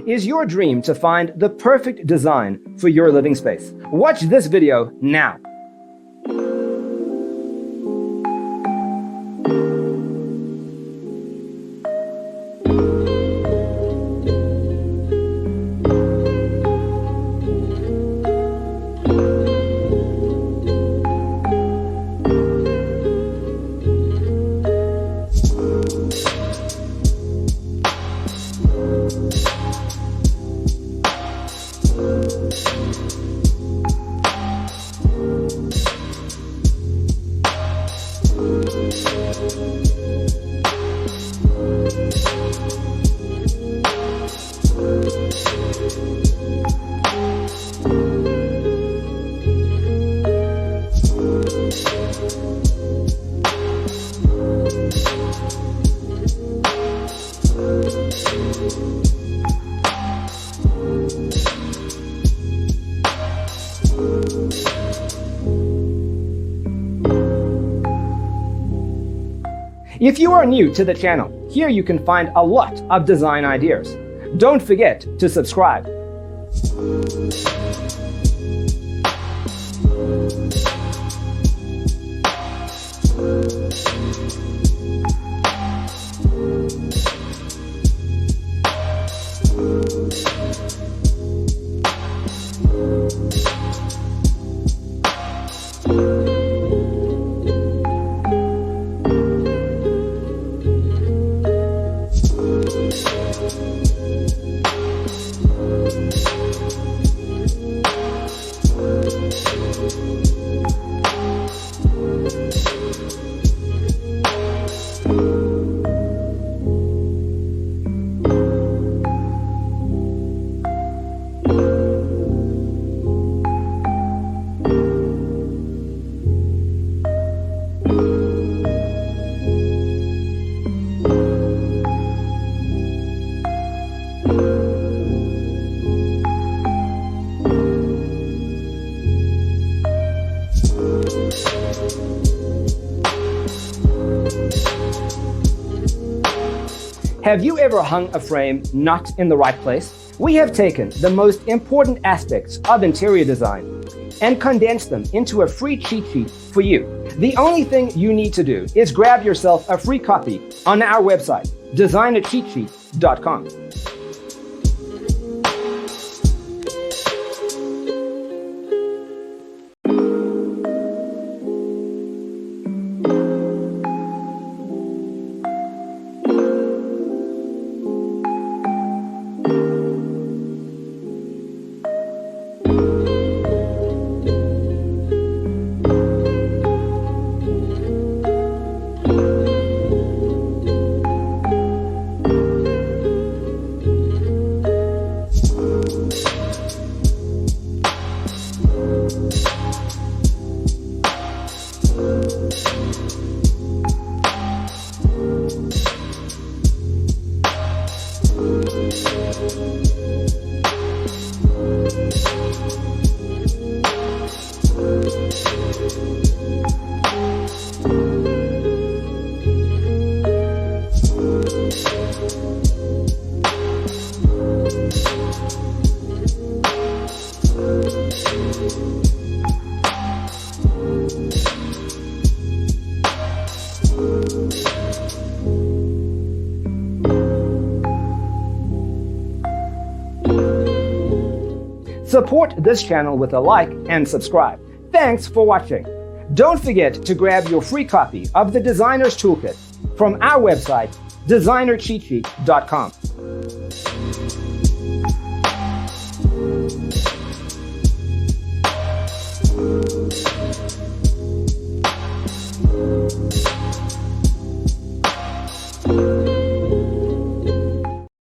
is your dream to find the perfect design for your living space? Watch this video now. If you are new to the channel, here you can find a lot of design ideas. Don't forget to subscribe. Have you ever hung a frame not in the right place? We have taken the most important aspects of interior design and condensed them into a free cheat sheet for you. The only thing you need to do is grab yourself a free copy on our website, designercheatsheet.com. Support this channel with a like and subscribe. Thanks for watching. Don't forget to grab your free copy of the Designer's Toolkit from our website, designercheatsheet.com.